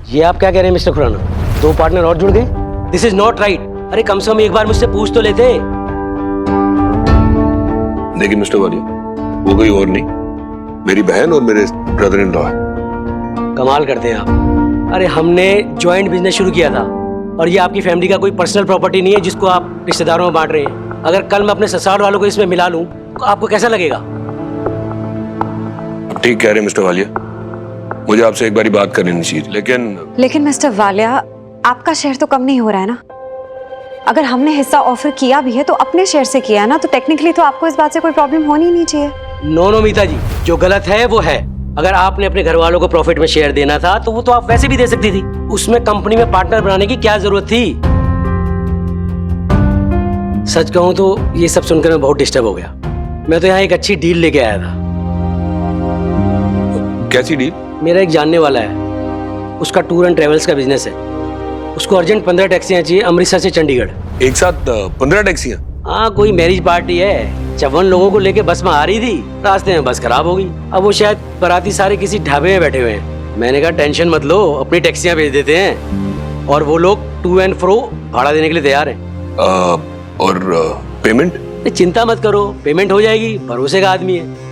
ये आप क्या कह रहे हैं मिस्टर खुराना? 2 पार्टनर और जुड़ गए? This is not right. अरे कम से कम एक बार मुझसे पूछ तो लेते। देखिए मिस्टर वालिया, वो कोई और नहीं, मेरी बहन और मेरे ब्रदर इन लॉ है। कमाल करते हैं आप। अरे हमने ज्वाइंट बिजनेस शुरू किया था और ये आपकी फैमिली का कोई पर्सनल प्रॉपर्टी नहीं है जिसको आप रिश्तेदारों में बांट रहे हैं। अगर कल मैं अपने ससुराल वालों को इसमें मिला लूं तो आपको कैसा लगेगा? ठीक कह रहे हैं मिस्टर वालिया, मुझे आपसे एक बारी बात कर लेनी चाहिए, लेकिन मिस्टर वालिया, आपका शेयर तो कम नहीं हो रहा है ना। अगर हमने हिस्सा ऑफर किया भी है तो अपने शेयर से किया है ना, तो टेक्निकली तो आपको इस बात से कोई प्रॉब्लम होनी ही नहीं चाहिए। नो मीता जी, जो गलत है वो है। अगर आपने अपने घर वालों को प्रॉफिट में शेयर देना था तो वो तो आप वैसे भी दे सकती थी। उसमें कंपनी में पार्टनर बनाने की क्या जरूरत थी? सच कहूं तो ये सब सुनकर मैं बहुत डिस्टर्ब हो गया। मैं तो यहाँ एक अच्छी डील लेके आया था। कैसी डील? मेरा एक जानने वाला है, उसका टूर एंड ट्रेवल्स का बिजनेस है। उसको अर्जेंट 15 टैक्सियां चाहिए अमृतसर से चंडीगढ़। एक साथ 15 टैक्सियां? हाँ, कोई मैरिज पार्टी है। 54 लोगों को लेके बस में आ रही थी, रास्ते में बस खराब हो गई। अब वो शायद बाराती सारे किसी ढाबे में बैठे हुए हैं। मैंने कहा टेंशन मत लो, अपनी टैक्सियां भेज देते हैं और वो लोग टू एंड फ्रो भाड़ा देने के लिए तैयार हैं। और पेमेंट? चिंता मत करो, पेमेंट हो जाएगी, भरोसे का आदमी है।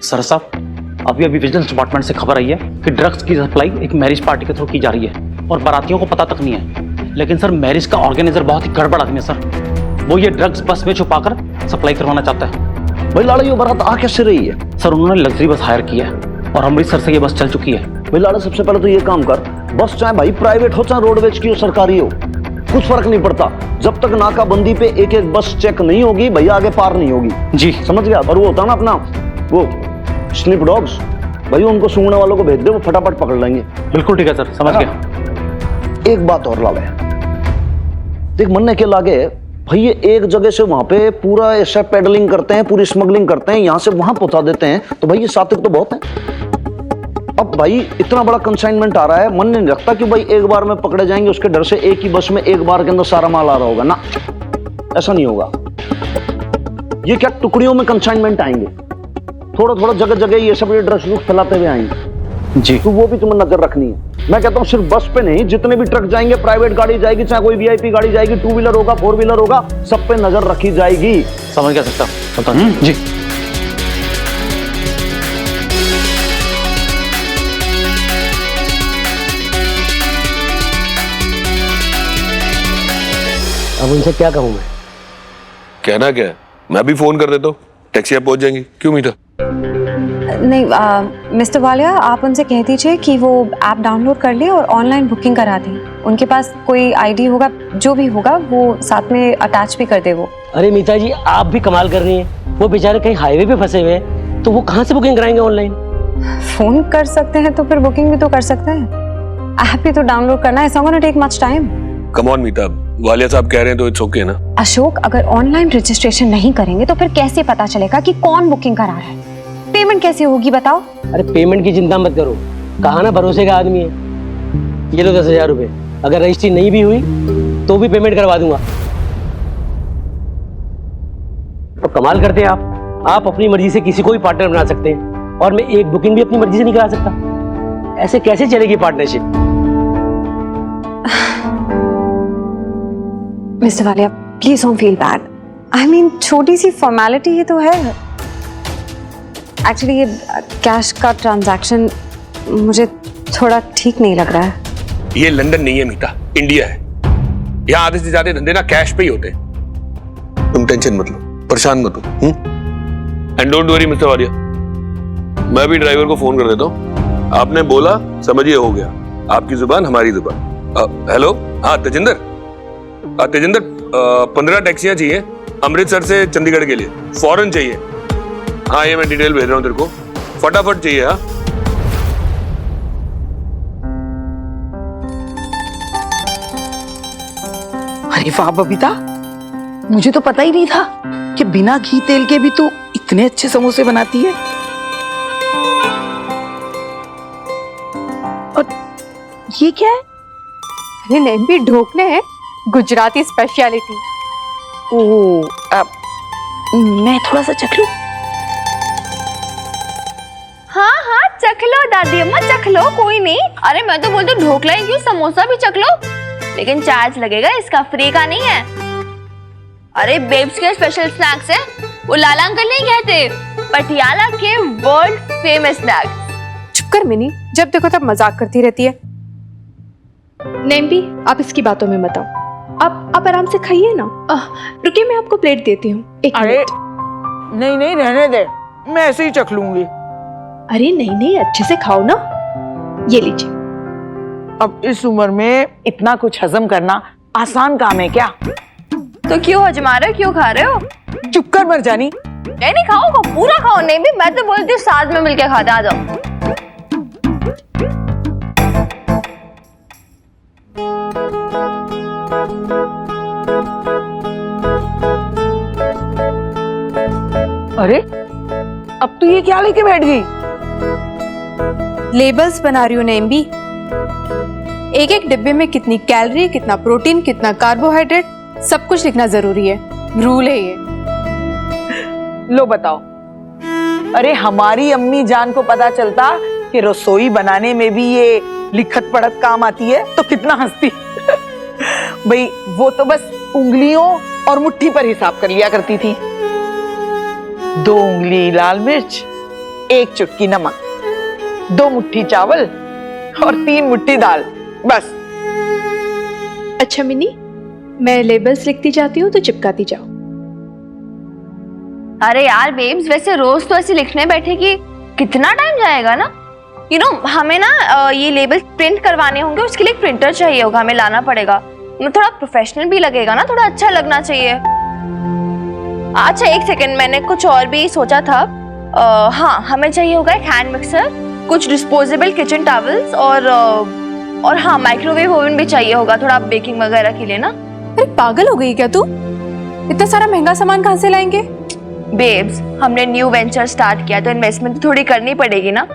सर साहब, अभी विजिलेंस डिपार्टमेंट से खबर आई है कि ड्रग्स की सप्लाई एक मैरिज पार्टी के थ्रू की जा रही है और बारातियों को पता तक नहीं है। लेकिन सर, मैरिज का ऑर्गेनाइजर बहुत ही गड़बड़ आदमी है सर। वो ये ड्रग्स बस में छुपाकर सप्लाई करवाना चाहता है। भाई लाड़ा, ये बारात आ कैसे रही है? सर, उन्होंने लग्जरी बस हायर की है और अमृतसर से ये बस चल चुकी है। भाई लाड़ा, सबसे पहले तो ये काम कर, बस चाहे भाई प्राइवेट हो चाहे रोडवेज की हो सरकारी हो, कुछ फर्क नहीं पड़ता। जब तक नाकाबंदी पे एक एक बस चेक नहीं होगी भैया, आगे पार नहीं होगी। जी समझ गया? और वो होता ना अपना वो स्लिप डॉग्स, भाई उनको सूंघने वालों को भेज दे, वो फटाफट पकड़ लेंगे। बिल्कुल ठीक है सर, समझ गया। एक बात और लावे, देख मन के लागे भाई, ये एक जगह से वहां पे पूरा ऐसा पेडलिंग करते हैं, पूरी स्मगलिंग करते हैं, यहां से वहां पहुंचा देते हैं, तो भाई ये सातिक तो बहुत है। अब भाई इतना बड़ा कंसाइनमेंट आ रहा है, मन नहीं रखता कि भाई एक बार में पकड़े जाएंगे, उसके डर से एक ही बस में एक बार के अंदर सारा माल आ रहा होगा ना, ऐसा नहीं होगा। ये क्या टुकड़ियों में कंसाइनमेंट आएंगे, थोड़ा थोड़ा जगह जगह ये सब ड्रग्स लूट फैलाते हुए आएंगे जी। तो वो भी तुम्हें नजर रखनी है। मैं कहता हूँ सिर्फ बस पे नहीं, जितने भी ट्रक जाएंगे, प्राइवेट गाड़ी जाएगी, चाहे कोई वीआईपी गाड़ी जाएगी, 2 व्हीलर होगा, 4 व्हीलर होगा, सब पे नजर रखी जाएगी। समझ गया सकता जी। अब उनसे क्या कहूँ मैं? कहना क्या है, मैं भी फोन कर देता हूँ, टैक्सियां पहुंच जाएंगी। क्यों मीठा? नहीं मिस्टर वालिया, आप उनसे कह दीजिए कि वो ऐप डाउनलोड कर ले और ऑनलाइन बुकिंग करा दें। उनके पास कोई आईडी होगा, जो भी होगा वो साथ में अटैच भी कर दे वो। अरे मीता जी, आप भी कमाल कर रही हैं। वो बेचारे कहीं हाईवे पे फंसे हुए हैं, तो वो कहाँ से बुकिंग कराएंगे ऑनलाइन? फोन कर सकते हैं तो फिर बुकिंग भी तो कर सकते हैं। ऐप भी तो डाउनलोड करना है, it's not gonna take much time. Come on मीठा, वालिया साहब कह रहे हैं तो इट्स ओके ना। अशोक, अगर ऑनलाइन रजिस्ट्रेशन नहीं करेंगे तो फिर कैसे पता चलेगा कि कौन बुकिंग करा रहा है? पेमेंट कैसे होगी बताओ? अरे पेमेंट की चिंता मत करो, कहा ना भरोसे का आदमी है। ये लो 10,000 रुपए, अगर रजिस्ट्री नहीं भी हुई तो भी पेमेंट करवा दूंगा। तो कमाल करते हैं आप अपनी मर्जी से किसी को भी पार्टनर बना सकते हैं और मैं एक बुकिंग भी अपनी मर्जी से नहीं करा सकता। ऐसे कैसे चलेगी partnership? Mister Walia, please don't feel bad. I mean छोटी सी फॉर्मेलिटी ही तो है। एक्चुअली ये कैश का ट्रांजैक्शन मुझे थोड़ा ठीक नहीं लग रहा है। ये लंदन नहीं है मीठा, इंडिया है। यहाँ आधे से ज्यादा धंधे ना कैश पे ही होते हैं। तुम टेंशन मत लो, परेशान मत हो। And don't worry mister Walia, मैं भी ड्राइवर को फोन कर देता हूँ। आपने बोला, समझिए हो गया। आपकी जुबान हमारी जुबान। हेलो, हाँ तेजिंदर, 15 टैक्सियां चाहिए अमृतसर से चंडीगढ़ के लिए, फौरन चाहिए। हाँ, ये मैं डिटेल भेज रहा हूँ तेरे को, फटाफट चाहिए। हाँ, अरे वाह बबीता, मुझे तो पता ही नहीं था कि बिना घी तेल के भी तू इतने अच्छे समोसे बनाती है। ये क्या है? अरे नेम्बी ढोकले हैं, गुजराती स्पेशलिटी। ओह, अब मैं थोड़ा सा चख लूं? हाँ हाँ चख लो दादी अम्मा, चख लो, कोई नहीं। अरे मैं तो बोलती हूँ ढोकला ही क्यों, समोसा भी चख लो, लेकिन चार्ज लगेगा, इसका फ्री का नहीं है। अरे बेब्स के स्पेशल स्नैक्स है, वो लाला अंकल नहीं कहते, पटियाला के वर्ल्ड फेमस स्नैक्स। चुप कर मिनी, जब देखो तब मजाक करती रहती है। नेम्बी आप इसकी बातों में मत आओ, आप आराम से खाइए ना। रुकिए मैं आपको प्लेट देती हूँ, एक अरे मिनट। नहीं नहीं, रहने दे, मैं ऐसे ही चख लूंगी। अरे नहीं नहीं, अच्छे से खाओ ना, ये लीजिए। अब इस उम्र में इतना कुछ हजम करना आसान काम है क्या? तो क्यों हजमा रहे हो, क्यों खा रहे हो? चुप कर मर जानी। नहीं नहीं खाओ, पूरा खाओ। नहीं भी मैं तो बोलती हूँ साथ में मिलके खाते, आ जाओ। अरे अब तू ये क्या लेके बैठ गई? लेबल्स बना रही हूँ नेम्बी, एक एक डिब्बे में कितनी कैलोरी, कितना प्रोटीन, कितना कार्बोहाइड्रेट, सब कुछ लिखना जरूरी है, रूल है ये। लो बताओ, अरे हमारी अम्मी जान को पता चलता कि रसोई बनाने में भी ये लिखत पढ़त काम आती है तो कितना हंसती। भाई वो तो बस उंगलियों और मुट्ठी पर हिसाब कर लिया करती थी। 2 उंगली लाल मिर्च, 1 चुटकी नमक, 2 मुट्ठी चावल और 3 मुट्ठी दाल, बस। अच्छा मिनी, मैं लेबल्स लिखती जाती हूँ तो चिपकाती जाओ। अरे यार बेब्स, वैसे रोज तो ऐसे लिखने बैठेगी, कितना टाइम जाएगा ना। हमें ना ये लेबल प्रिंट करवाने होंगे, उसके लिए एक प्रिंटर चाहिए होगा, हमें लाना पड़ेगा। थोड़ा प्रोफेशनल भी लगेगा ना, थोड़ा अच्छा लगना चाहिए। अच्छा एक सेकंड, मैंने कुछ और भी सोचा था। हाँ, हमें चाहिए होगा एक हैंड मिक्सर, कुछ डिस्पोजेबल किचन टॉवल्स और हाँ माइक्रोवेव ओवन भी चाहिए होगा, थोड़ा बेकिंग वगैरह के लिए ना। अरे पागल हो गई क्या तू, इतना सारा महंगा सामान कहाँ से लाएंगे? बेब्स, हमने न्यू वेंचर स्टार्ट किया तो इन्वेस्टमेंट तो थोड़ी करनी पड़ेगी ना।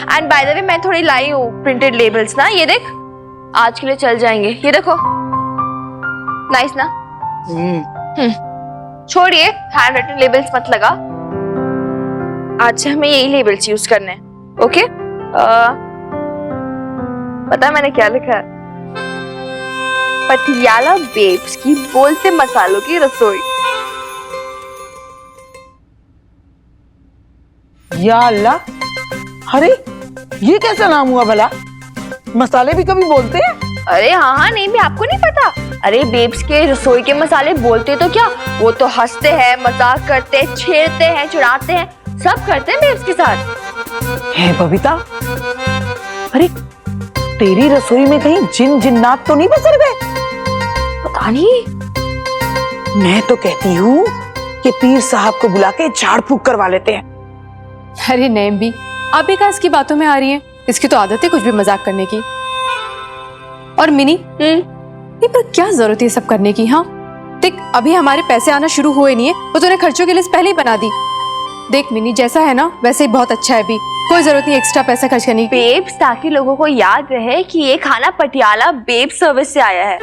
एंड बाय द वे मैं थोड़ी लाई हूँ प्रिंटेड लेबल्स ना, ये देख, आज के लिए चल जाएंगे, ये देखो, नाइस ना। छोड़िए, हैंड रिटन लेबल्स मत लगा, आज से हमें यही लेबल्स यूज करने हैं, ओके? पता है मैंने क्या लिखा है? पटियाला बेब्स की बोलते मसालों की रसोई। या अल्लाह, अरे ये कैसा नाम हुआ भला? मसाले भी कभी बोलते हैं? अरे हाँ, नहीं भी आपको नहीं पता? अरे बेब्स के रसोई के मसाले बोलते तो क्या, वो तो हंसते हैं, मजाक करते हैं, छेड़ते हैं, चिढ़ाते हैं, सब करते हैं बेब्स के साथ। है बबीता, अरे तेरी रसोई में कहीं जिन जिन्नात तो नहीं बसर गए? पता नहीं। मैं तो कहती हूँ कि पीर साहब को बुला के झाड़ फूक करवा लेते हैं। अरे नेम्बी, आप भी कहाँ इसकी बातों में आ रही हैं? इसकी तो आदत है कुछ भी मजाक करने की। और मिनी, नहीं पर क्या जरूरत है सब करने की? हाँ देख, अभी हमारे पैसे आना शुरू हुए नहीं है, वो तूने खर्चों की लिस्ट पहले ही बना दी। देख मिनी, जैसा है ना वैसे ही बहुत अच्छा है, अभी कोई जरूरत नहीं एक्स्ट्रा पैसा खर्च करने की। बेब्स, ताकि लोगों को याद रहे कि ये खाना पटियाला बेब्स सर्विस से आया है।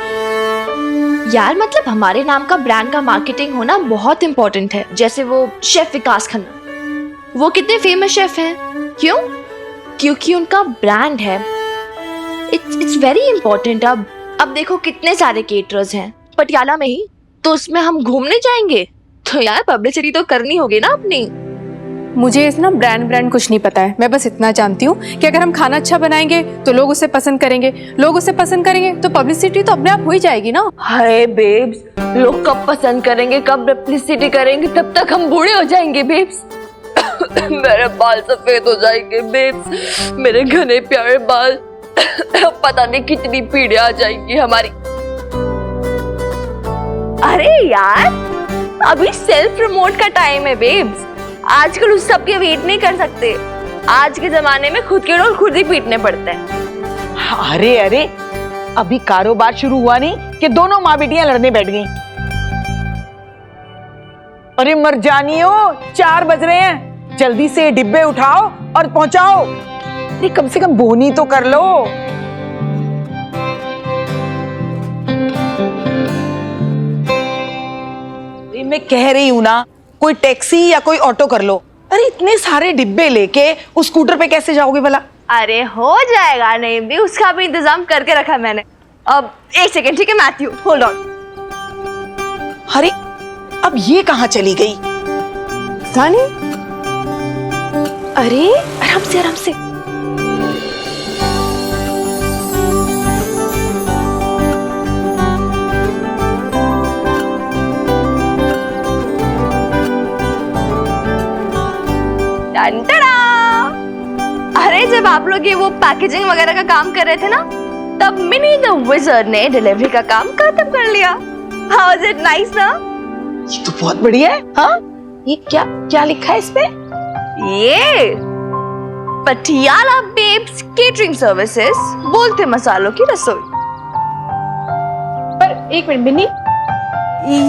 यार मतलब हमारे नाम का ब्रांड का मार्केटिंग होना बहुत इंपॉर्टेंट है। जैसे वो शेफ विकास खन्ना, वो कितने फेमस शेफ हैं, क्यों? क्योंकि उनका ब्रांड है। It's very important. अब देखो कितने सारे केटरर्स हैं पटियाला में ही, तो उसमें हम घूमने जाएंगे तो यार पब्लिसिटी तो करनी होगी ना अपनी। मुझे इस ना ब्रांड कुछ नहीं पता है, मैं बस इतना जानती हूँ कि अगर हम खाना अच्छा बनाएंगे तो लोग उसे पसंद करेंगे, लोग उसे पसंद करेंगे तो पब्लिसिटी तो अपने आप हो ही जाएगी ना। हाय बेब्स, लोग कब पसंद करेंगे, कब पब्लिसिटी करेंगे, तब तक हम बूढ़े हो जाएंगे बेब्स। मेरे बाल सफेद हो जाएंगे बेब्स, मेरे घने प्यारे बाल। पता नहीं कितनी पीढ़ियां आ जाएंगी हमारी। अरे यार, अभी सेल्फ प्रमोट का टाइम है बेब्स, आजकल उस सब के वेट नहीं कर सकते। आज के जमाने में खुद के डोल खुद ही पीटने पड़ते हैं। अरे अरे, अभी कारोबार शुरू हुआ नहीं कि दोनों माँ बेटियां लड़ने बैठ गईं। अरे मर जानियो, 4 बज रहे हैं, जल्दी से डिब्बे उठाओ और पहुंचाओ। कम से कम बोनी तो कर लो। मैं कह रही हूँ ना, कोई टैक्सी या कोई ऑटो कर लो। अरे इतने सारे डिब्बे लेके उस स्कूटर पे कैसे जाओगे भला? अरे हो जाएगा, नहीं भी उसका भी इंतजाम करके रखा मैंने। अब एक सेकंड, ठीक है मैथ्यू, होल्ड ऑन। अरे अब ये कहाँ चली गई? सानी, अरे आराम से आराम से। टन-टडा! अरे जब आप लोग ये वो पैकेजिंग वगैरह का काम कर रहे थे ना, तब मिनी द विज़र्ड ने डिलीवरी का काम खत्म कर लिया। हाउ इज इट नाइस ना? ये तो बहुत बढ़िया है। हाँ, ये क्या क्या लिखा है इस पे? ये पटियाला बेब्स केटरिंग सर्विसेज, बोलते मसालों की रसोई। पर एक मिनट बिन्नी,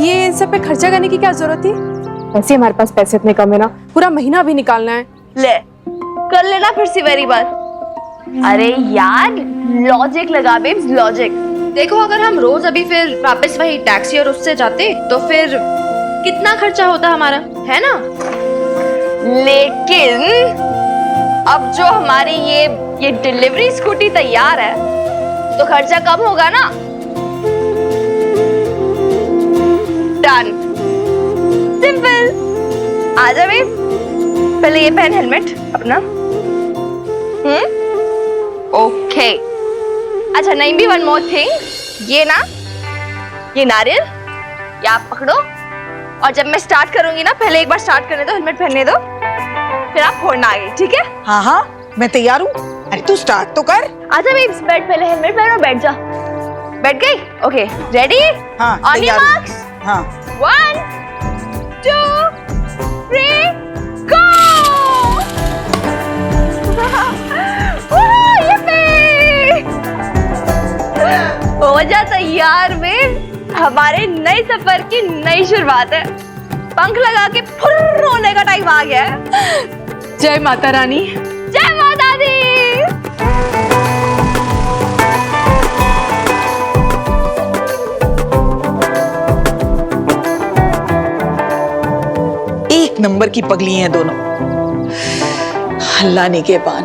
ये इन सब पे खर्चा करने की क्या जरूरत थी? वैसे हमारे पास पैसे इतने कम है ना, पूरा महीना भी निकालना है। ले कर लेना फिर से वेरी बार। अरे यार लॉजिक लगा बेब्स, लॉजिक। देखो अगर हम रोज अभी फिर वापस वही टैक्सी और उससे जाते तो फिर कितना खर्चा होता हमारा, है ना? लेकिन अब जो हमारी ये डिलीवरी स्कूटी तैयार है तो खर्चा कम होगा ना। Done, simple. आजा बेब, पहले ये पहन हेलमेट अपना। ओके। अच्छा नहीं भी वन मोर थिंग, ये ना, ये नारियल ये आप पकड़ो और जब मैं स्टार्ट करूंगी ना, पहले एक बार स्टार्ट करने दो, हेलमेट पहनने दो, फिर आप फोड़ना आगे, ठीक है? हाँ हाँ मैं तैयार हूँ। अरे तू स्टार्ट तो कर। आजा बेब्स, बैठ, पहले हेलमेट पहनो, बैठ जा। बैठ गई? Okay, ready? हाँ, ऑन योर तैयार हूँ। मार्क्स। हाँ 1 2 3 गो। हो जा तैयार बेब, हमारे नए सफर की नई शुरुआत है। पंख लगा के फुर्र होने का टाइम आ गया है। जय माता रानी। जय माता दी। एक नंबर की पगली हैं दोनों। अल्लाह ने के पान।